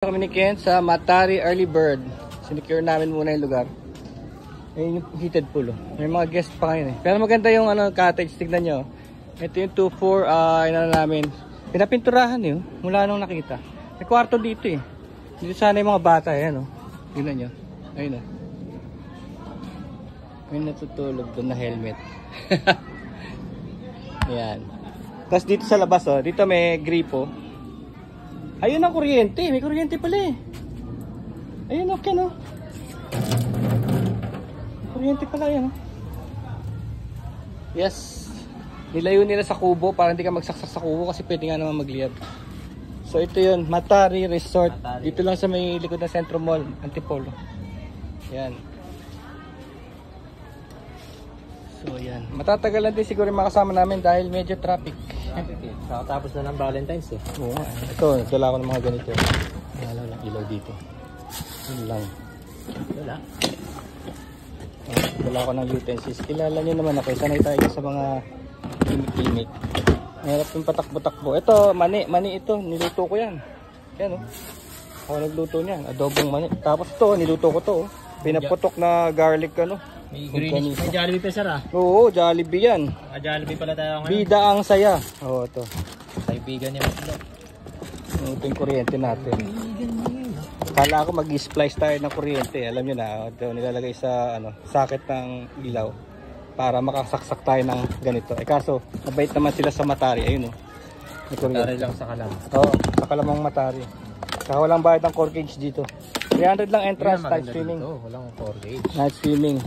Kami ni Ken sa Matari Early Bird. Sinecure namin muna yung lugar. Ayun yung heated pool. May mga guest pa ngayon eh. Pero maganda yung cottage. Tignan nyo. Ito yung 2-4 namin. Pinapinturahan eh. Mula nung nakita. May kwarto dito eh. Dito sana yung mga bata. Ayan oh. Tignan nyo. Ayun oh. May natutulog doon na helmet. Ayan. Tapos dito sa labas oh. Dito may gripo. Ayun ang kuryente. May kuryente pala eh. Ayun okay no. Kuryente pala yan. Yes. Nilayo nila sa kubo para hindi ka magsaksak sa kubo kasi pwede nga naman magliyab. So ito yun. Matari Resort. Matari. Dito lang sa may likod ng Centro Mall. Antipolo. Yan. So yan. Matatagalan din siguro yung makasama namin dahil medyo traffic. Tapos na ng Valentine's eh. Oo nga. Ito, dala ko ng mga ganito. Wala lang ilaw dito. Yun lang. Wala. Dala ko ng utensils. Kilala nyo naman ako. Sanay tayo sa mga gimmick-gimmick. Mahirap yung patakbo-takbo. Ito, mani. Mani ito. Niluto ko yan. Yan o. Ako nagluto niyan. Adobong mani. Tapos ito, niluto ko to. Pinaputok na garlic ano. May greenish. May Jollibee pa sir ah. Oo, Jollibee yan. Jollibee pala tayo ngayon. Bida ang saya. Oo, ito. Kaibigan niya mas daw. Ito yung kuryente natin. Kala ko mag-splice tayo ng kuryente. Alam nyo na, ito nilalagay sa socket ng ilaw para makasaksak tayo ng ganito. Eh kaso, mabait naman sila sa Matari. Ayun o. Matari lang sa kalam. Oo, sa kalamang Matari. Saka walang bayad ng corkage dito. 300 lang entrance, night swimming. Walang corkage. Night swimming.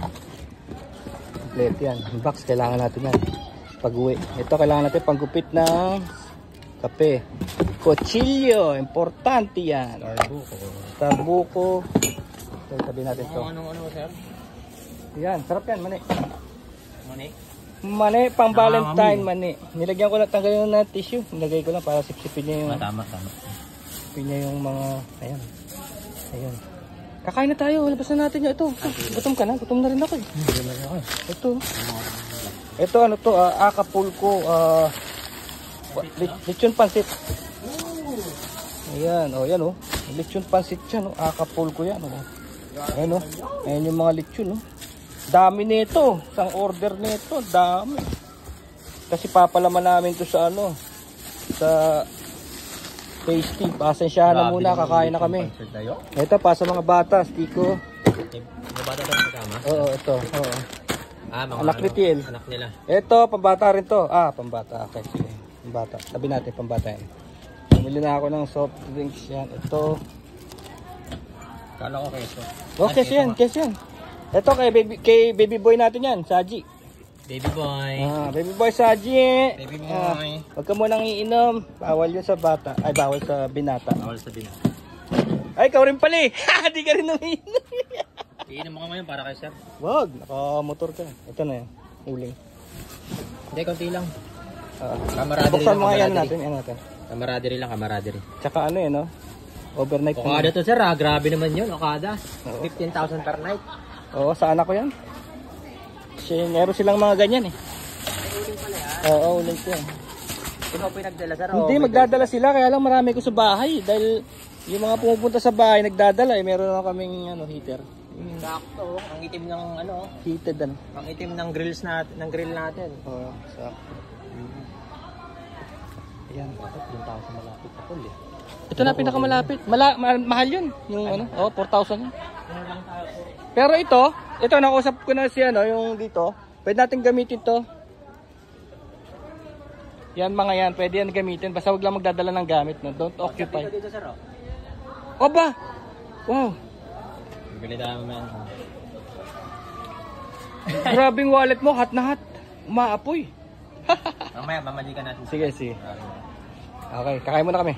Kompleto yan. Yung box, kailangan natin yan. Pag-uwi. Ito, kailangan natin panggupit ng kape. Cuchillo. Importante yan. Tarbuko. Ito, tabi natin ito. Ano sir? Yan, sarap yan, mani. Mani? Mani, pang Valentine, mani. Nilagyan ko lang, tanggalin na tissue. Nilagay ko lang para sipsipin niya yung... Tama. Sipsipin niya yung mga... Ayan. Ayan. Kakain na tayo. Labasan natin yun. Ito. Gutom ka na. Gutom na rin ako eh. Ito. Ito ano to. Acapulco. Lechon pansit. Ayan. O yan o. Lechon pansit yan o. Acapulco yan o. Ayan o. Ayan yung mga lechon o. Dami nito. Isang order nito. Dami. Kasi papalaman namin to sa sa tasty. Pasensyahan na muna, kakain na kami. Ito pa sa mga bata, Stiko. Mga bata daw kasama? Oo, ito. Oo. Mga anak ni Tiel. Anak nila. Ito, pambata rin to. Pambata. Okay, sige. Pambata. Tabi natin, pambata yan. Bumili na ako ng soft drinks yan. Ito. Kala ko keso. Okay, kes yan. Ito kay baby boy natin yan, Saji. Baby boy. Baby boy Saji. Baby boy. Huwag ka munang iinom. Bawal yun sa bata. Ay, bawal sa binata. Bawal sa binata. Ay, ikaw rin pala eh. Di ka rin umiinom. Iinom mo ka ngayon para kay sir. Wag, naka-motor ka. Ito na yan. Uling. Hindi, konti lang. Camaraderie buksan lang. Mga yan natin. Camaraderie lang, camaraderie. Tsaka no? Overnight. Okada to sir grabe naman yun, Okada. 15,000 per night. Oo, sa anak ko yan. Meron silang mga ganyan eh. Uling pala yan? Oo, uling ko yan. Ikaw po yung nagdala sir? Hindi, magdadala sila. Kaya lang marami ko sa bahay. Dahil yung mga pumupunta sa bahay, nagdadala eh. Meron na kaming heater. Sakto, ang itim ng Heated ang itim ng grills natin, ng grill natin. Oo, sakto. Ayan. Dapat yung tao sa malapit na pool eh. Ito na pinakamalapit. Mahal yun. Yung 4,000 yun. Pero ito nakausap ko na si yung dito. Pwede natin gamitin to. Yan mga yan, pwede yan gamitin. Basta wag lang magdadala ng gamit, no? Don't occupy. Dito sir Oba! Wow! Bili tayo man. Grabing wallet mo, hot na hot. Umaapoy. Mamaya, mamalikan natin. Sige. Okay, kakain muna kami.